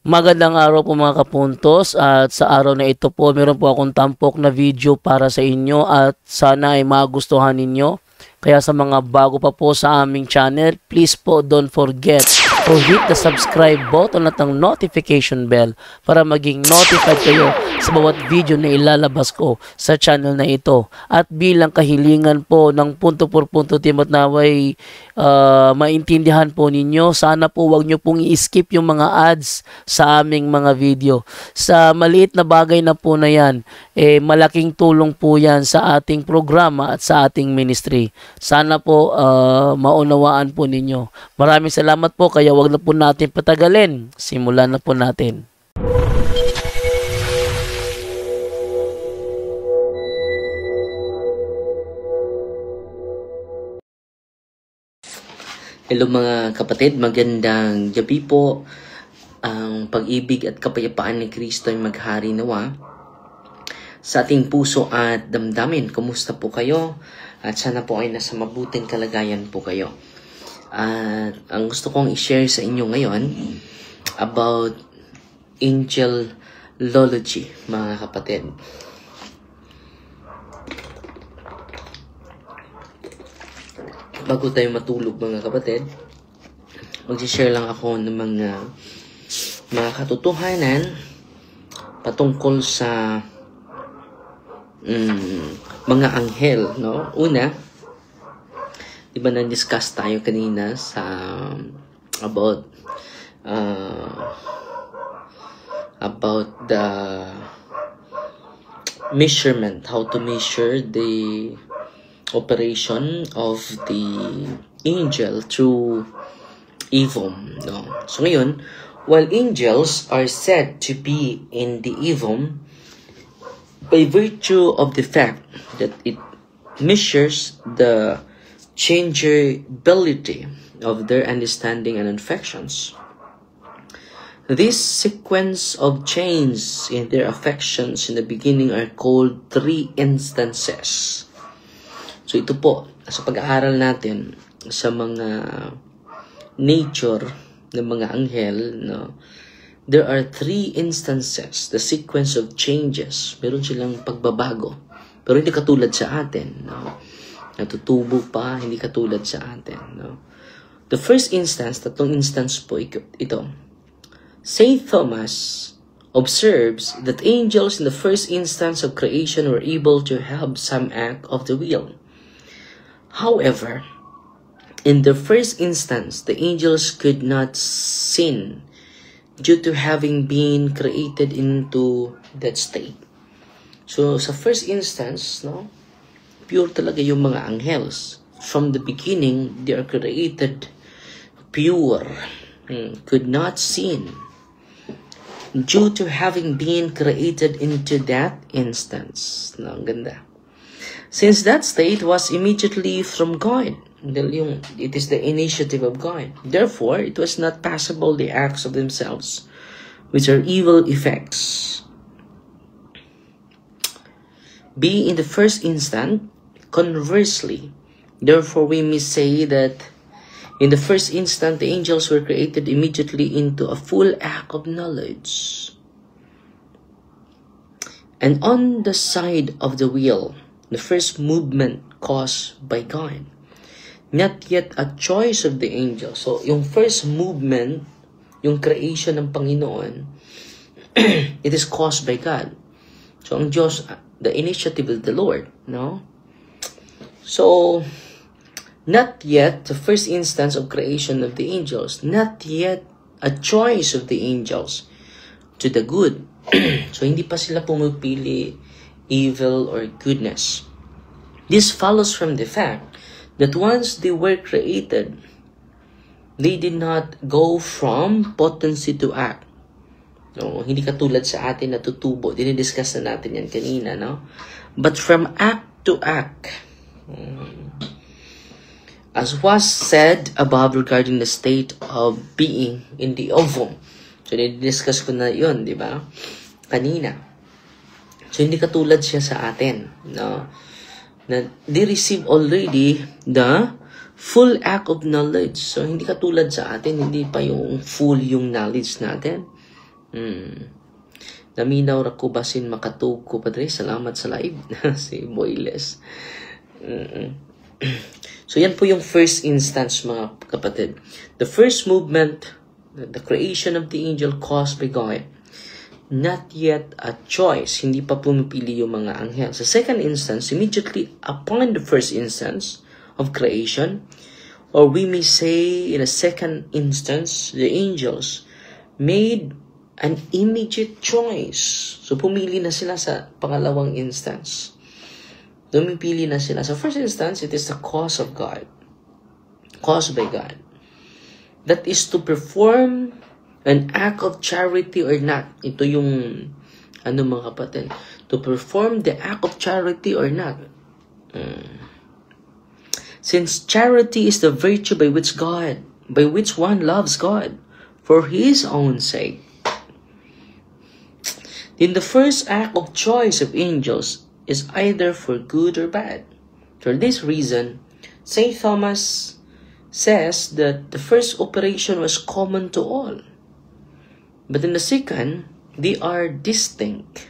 Magandang araw po mga kapuntos, at sa araw na ito po meron po akong tampok na video para sa inyo at sana ay magustuhan ninyo. Kaya sa mga bago pa po sa aming channel, please po don't forget to hit the subscribe button at ang notification bell para maging notified kayo sa bawat video na ilalabas ko sa channel na ito. At bilang kahilingan po ng punto por punto team at naway maintindihan po ninyo, sana po wag nyo pong i-skip yung mga ads sa aming mga video. Sa maliit na bagay na po na yan, malaking tulong po yan sa ating programa at sa ating ministry. Sana po maunawaan po ninyo. Maraming salamat po, kaya wag na po natin patagalin. Simulan na po natin. Hello mga kapatid, magandang gabi po. Ang pag-ibig at kapayapaan ni Kristo ay maghari nawa sa ating puso at damdamin. Kumusta po kayo? At sana po ay nasa mabuting kalagayan po kayo. At ang gusto kong i-share sa inyo ngayon about angelology, mga kapatid. Bago tayo matulog mga kapatid, mag-share lang ako ng mga katotohanan patungkol sa mga anghel, no? Una, di ba na-discuss tayo kanina sa about the measurement, how to measure the operation of the angel through Evum, no? So ngayon, while angels are said to be in the Evum by virtue of the fact that it measures the changeability of their understanding and affections, this sequence of change in their affections in the beginning are called three instances. So ito po, sa pag-aaral natin sa mga nature ng mga anghel, no, there are three instances, the sequence of changes. Meron silang pagbabago, pero hindi katulad sa atin, no? Natutubo pa, hindi katulad sa atin, no? The first instance, tatlong instance po ito. Saint Thomas observes that angels in the first instance of creation were able to have some act of the will. However, in the first instance, the angels could not sin due to having been created into that state. So, sa first instance, no, pure talaga yung mga angels. From the beginning, they are created pure, could not sin due to having been created into that instance. No, ang ganda. Since that state was immediately from God, it is the initiative of God. Therefore, it was not possible the acts of themselves, which are evil effects, be in the first instant. Conversely, therefore, we may say that in the first instant, the angels were created immediately into a full act of knowledge. And on the side of the will, the first movement caused by God, not yet a choice of the angel. So, yung first movement, yung creation ng Panginoon, it is caused by God. So, ang Diyos, the initiative of the Lord, no? So, not yet the first instance of creation of the angels, not yet a choice of the angels to the good. So, hindi pa sila pumipili evil or goodness. This follows from the fact that once they were created, they did not go from potency to act. No, hindi katulad sa atin na tutubo. Dinidiscuss na natin yan kanina, no? But from act to act. As was said above regarding the state of being in the ovum. So, dinidiscuss ko na yun, di ba? Kanina. So, hindi katulad siya sa atin, no? Na they receive already the full act of knowledge. So, hindi katulad sa atin, hindi pa yung full yung knowledge natin. Naminaw ra ko basin makatuko padre. Salamat sa live si Boyles. So yan po yung first instance mga kapatid. The first movement, the creation of the angel caused by God, not yet a choice. Hindi pa pumipili yung mga anghel. Sa second instance, immediately upon the first instance of creation, or we may say in a second instance, the angels made an immediate choice. So, pumili na sila sa pangalawang instance. Dumipili na sila. Sa first instance, it is the cause of God. Caused by God. That is to perform an act of charity or not. Ito yung, mga kapatid. To perform the act of charity or not. Since charity is the virtue by which one loves God for His own sake. Then the first act of choice of angels is either for good or bad. For this reason, St. Thomas says that the first operation was common to all. But in the second, they are distinct.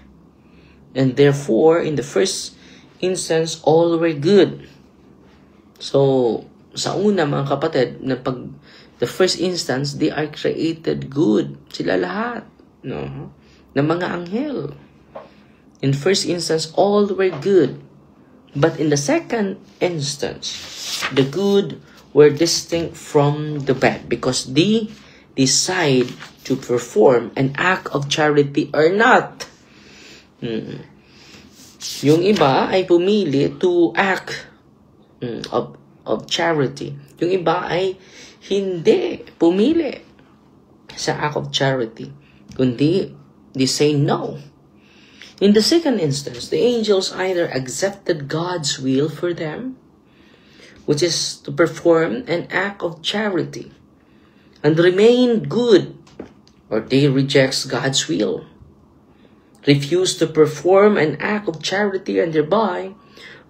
And therefore, in the first instance, all were good. So, sa una mga kapatid, the first instance, they are created good. Sila lahat. No? Na mga anghel. In first instance, all were good. But in the second instance, the good were distinct from the bad because they decide to perform an act of charity or not. Yung iba ay pumili to act of charity. Yung iba ay hindi pumili sa act of charity, kundi they say no. In the second instance, the angels either accepted God's will for them, which is to perform an act of charity, and remain good, or they reject God's will, refuse to perform an act of charity, and thereby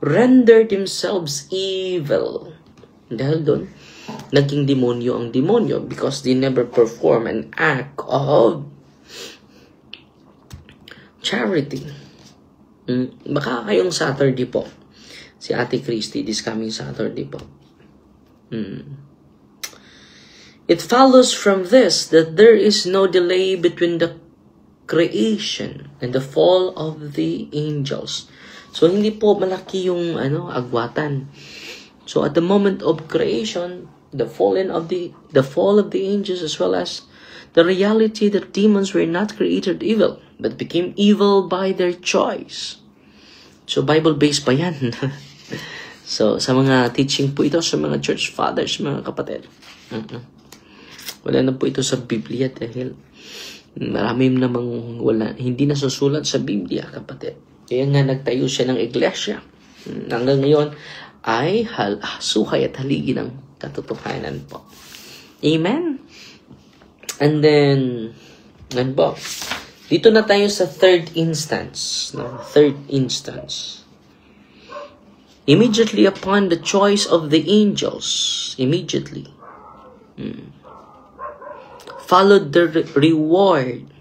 render themselves evil. Dahil doon, naging demonyo ang demonyo because they never perform an act of charity. Baka kayong Saturday po. Si Ate Christy, this coming Saturday po. It follows from this that there is no delay between the creation and the fall of the angels. So, hindi po malaki yung agwatan. So, at the moment of creation, the fall of the angels as well as the reality that demons were not created evil, but became evil by their choice. So, Bible-based pa yan. So, sa mga teaching po ito, sa mga church fathers, mga kapatid. Wala na po ito sa Biblia dahil marami namang hindi nasusulat sa Biblia, kapatid. Kaya nga nagtayo siya ng iglesia. Hanggang ngayon ay suhay at haligi ng katotohanan po. Amen? And then, dito na tayo sa third instance. No? Third instance. Immediately upon the choice of the angels, followed the reward,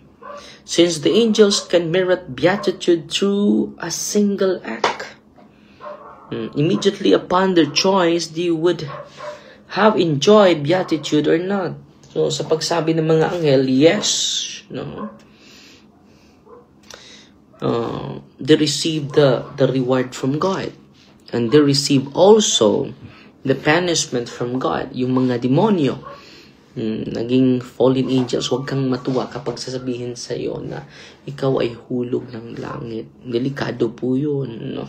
since the angels can merit beatitude through a single act. Immediately upon their choice, they would have enjoyed beatitude or not. So, sa pagsabi ng mga anghel, yes, no? They receive the reward from God. And they receive also the punishment from God. Yung mga demonyo, naging fallen angels, huwag kang matuwa kapag sasabihin sa iyo na ikaw ay hulog ng langit. Delikado po yun, no?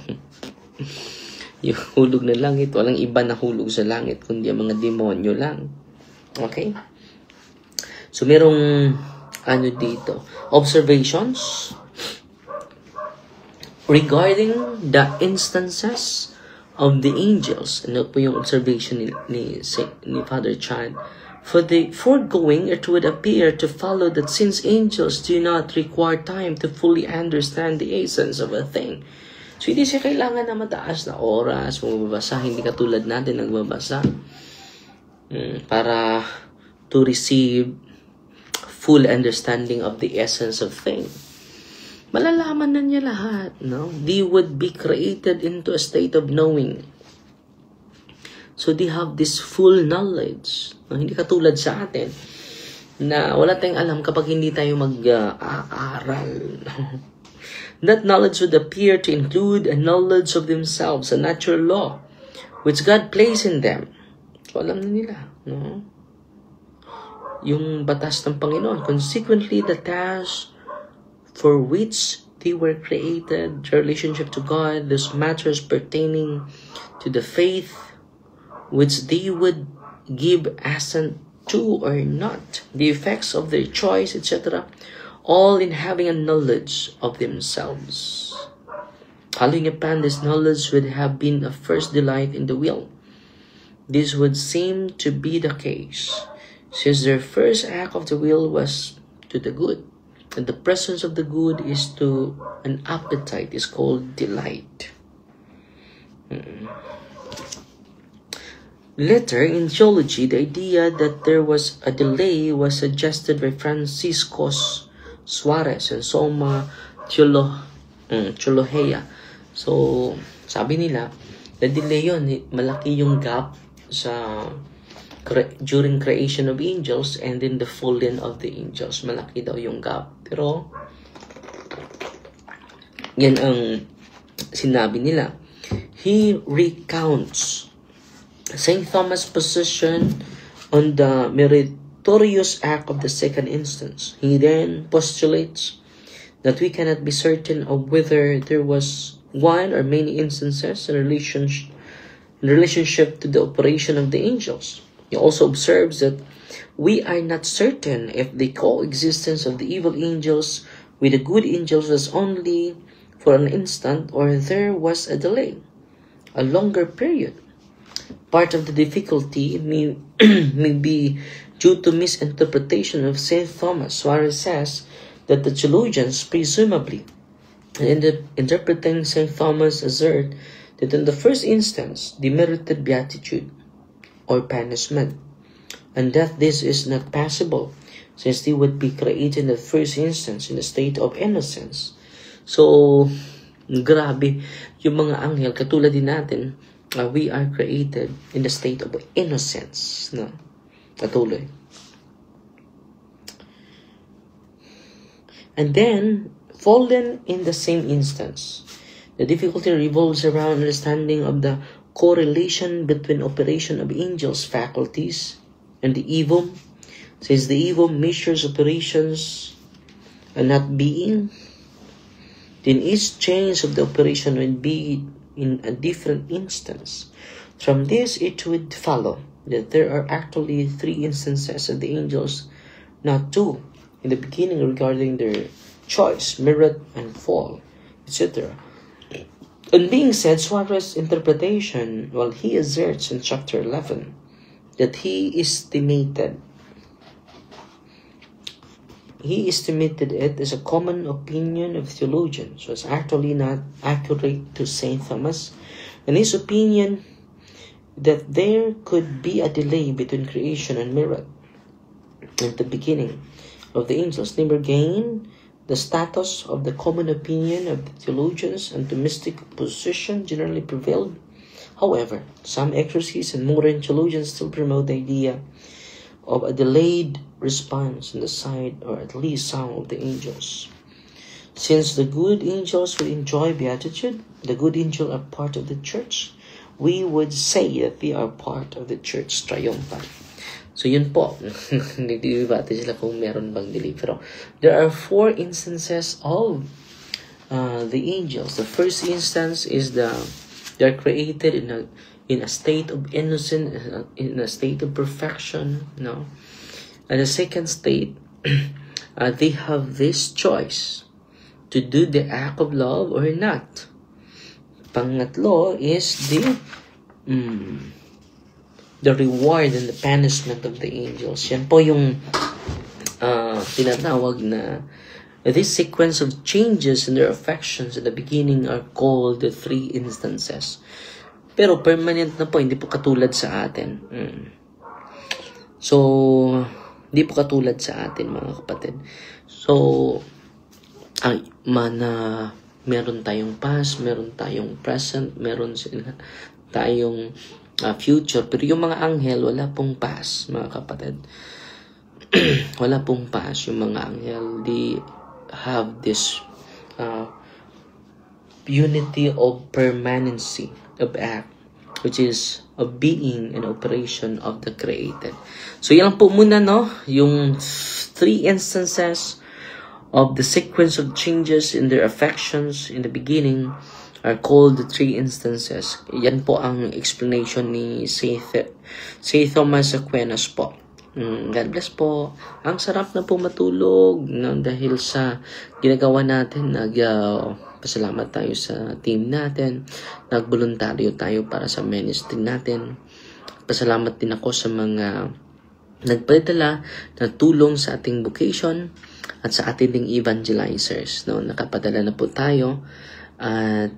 Yung hulog ng langit, walang iba na hulog sa langit, kundi ang mga demonyo lang. Okay? So, merong dito, observations regarding the instances of the angels. Ano po yung observation ni Father Chan? For the foregoing, it would appear to follow that since angels do not require time to fully understand the essence of a thing, so hindi siya kailangan na mataas na oras magbabasa, hindi katulad natin nagbabasa para to receive full understanding of the essence of things. Malalaman na niya lahat, no? They would be created into a state of knowing. So they have this full knowledge. No? Hindi katulad sa atin na wala tayong alam kapag hindi tayo mag-aaral. That knowledge would appear to include a knowledge of themselves, a natural law, which God placed in them. So alam na nila, no? Yung batas ng Panginoon. Consequently, the task for which they were created, their relationship to God, those matters pertaining to the faith which they would give assent to or not, the effects of their choice, etc., all in having a knowledge of themselves. Calling upon this knowledge would have been a first delight in the will. This would seem to be the case, since their first act of the will was to the good. And the presence of the good is to an appetite is called delight. Later, in theology, the idea that there was a delay was suggested by Francisco Suarez and Soma Choloheya. So, sabi nila, the delay yun, malaki yung gap sa during creation of angels and then the falling of the angels. Malaki daw yung gap. Pero, yan ang sinabi nila. He recounts St. Thomas' position on the meritorious act of the second instance. He then postulates that we cannot be certain of whether there was one or many instances in relationship to the operation of the angels. He also observes that we are not certain if the coexistence of the evil angels with the good angels was only for an instant or there was a delay, a longer period. Part of the difficulty may be due to misinterpretation of St. Thomas. Suarez says that the theologians, presumably, in interpreting St. Thomas, assert that in the first instance, they merited beatitude or punishment, and that this is not possible, since they would be created in the first instance in a state of innocence. So, grabe, yung mga anghel, katulad din natin, we are created in the state of innocence. No? Katuloy. And then, fallen in the same instance. The difficulty revolves around understanding of the correlation between operation of angels' faculties and the evil, since the evil measures operations and not being, then each change of the operation would be in a different instance. From this, it would follow that there are actually 3 instances of the angels, not 2, in the beginning regarding their choice, merit, and fall, etc. And being said, Suarez's interpretation, well, he asserts in chapter 11 that he estimated it as a common opinion of theologians, was actually not accurate to St. Thomas, and his opinion that there could be a delay between creation and merit at the beginning of the angels never gained the status of the common opinion of the theologians, and the mystic position generally prevailed. However, some exorcists and modern theologians still promote the idea of a delayed response on the side, or at least some of the angels. Since the good angels will enjoy beatitude, the good angels are part of the church, we would say that they are part of the church triumphant. So yun po, nagdidebate sila kung meron bang delay. Pero there are 4 instances of the angels. The first instance is they're created in a state of innocence, in a state of perfection, no? And the second state, they have this choice to do the act of love or not. Pangatlo is the reward and the punishment of the angels. Yan po yung tinatawag na this sequence of changes in their affections at the beginning are called the 3 instances. Pero permanent na po, hindi po katulad sa atin. So, Hindi po katulad sa atin, mga kapatid. So, meron tayong past, meron tayong present, meron tayong future. Pero yung mga anghel, wala pong past, mga kapatid. Wala pong past yung mga anghel. They have this unity of permanency of act, which is of being and operation of the created. So yan po muna, no? Yung 3 instances of the sequence of changes in their affections in the beginning are called the 3 instances. Yan po ang explanation ni St. Thomas Aquinas po. God bless po. Ang sarap na po matulog, no? Dahil sa ginagawa natin. Pasalamat tayo sa team natin. Nagboluntaryo tayo para sa ministry natin. Pasalamat din ako sa mga nagpadala na tulong sa ating vocation at sa ating ding evangelizers, no? Nakapadala na po tayo at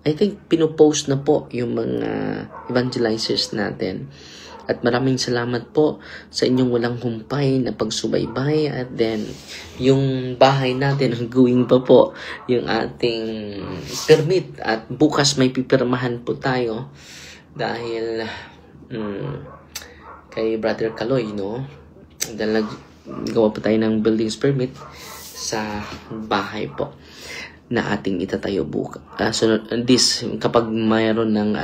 I think pinopost na po yung mga evangelizers natin. At maraming salamat po sa inyong walang humpay na pagsubaybay. At then, yung bahay natin, hangguin pa po yung ating permit. At bukas may pipirmahan po tayo dahil kay Brother Kaloy, no? Dahil nagawa po tayo ng buildings permit sa bahay po na ating itatayo bukas. So, kapag mayroon ng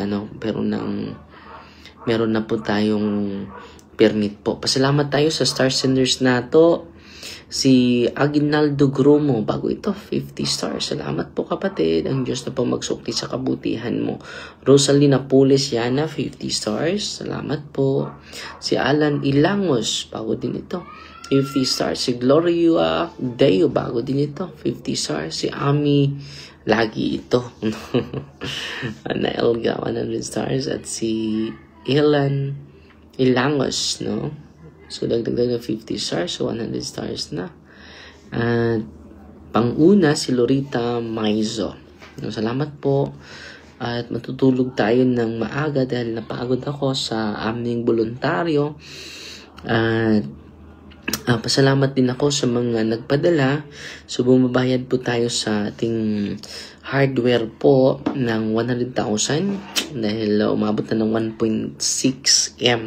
meron na po tayong permit po. Pasalamat tayo sa star senders na to. Si Aguinaldo Gromo, bago ito, 50 stars. Salamat po kapatid. Ang Diyos na po magsukli sa kabutihan mo. Rosalina Pules Yana, 50 stars. Salamat po. Si Alan Ilangos, bago din ito, 50 stars. Si Gloria Deo, bago din ito, 50 stars. Si Ami, lagi ito. Ana Elga, 100 stars. At si Ilan Ilangos, no? So, dagdag na 50 stars. So, 100 stars na. At pang-una, si Lorita Maizo. No, salamat po. At matutulog tayo ng maaga dahil napagod ako sa aming voluntaryo. At pasalamat din ako sa mga nagpadala. So, bumabayad po tayo sa ating hardware po ng 100,000 dahil umabot na ng 1.6M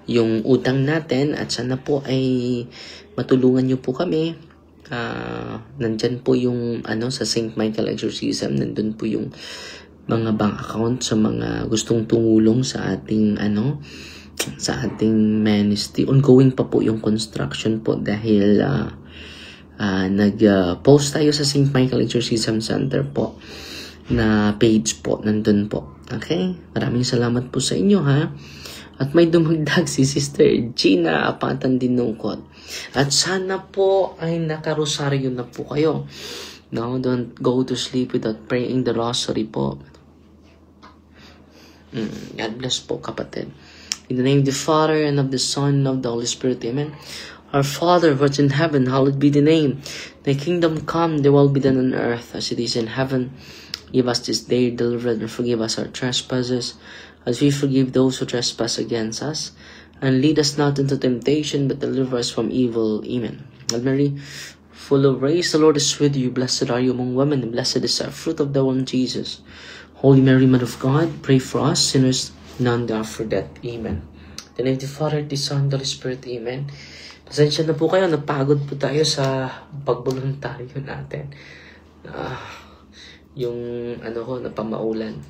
yung utang natin. At sana po ay matulungan nyo po kami. Nandyan po yung sa St. Michael Exorcism. Nandun po yung mga bank account sa mga gustong tumulong sa ating sa ating ministry. Ongoing pa po yung construction po dahil nag-post tayo sa St. Michael Exorcism Center po na page po, nandun po. Okay? Maraming salamat po sa inyo, ha? At may dumagdag si Sister Gina Apatan Dinungkot. At sana po ay nakarosaryo na po kayo. No, don't go to sleep without praying the rosary po. God bless po, kapatid. In the name of the Father, and of the Son, and of the Holy Spirit. Amen. Our Father, who art in heaven, hallowed be the name. Thy kingdom come, thy will be done on earth as it is in heaven. Give us this day deliverance, and forgive us our trespasses, as we forgive those who trespass against us. And lead us not into temptation, but deliver us from evil. Amen. Hail Mary, full of grace, the Lord is with you. Blessed are you among women, and blessed is the fruit of the womb, Jesus. Holy Mary, Mother of God, pray for us sinners, now and after death. Amen. In the name of the Father, the Son, the Holy Spirit. Amen. Pasensya na po kayo, napagod po tayo sa pagboluntaryo natin. Yung napamaulan.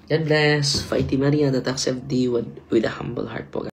God bless. Fighty Maria that accept thee with a humble heart po.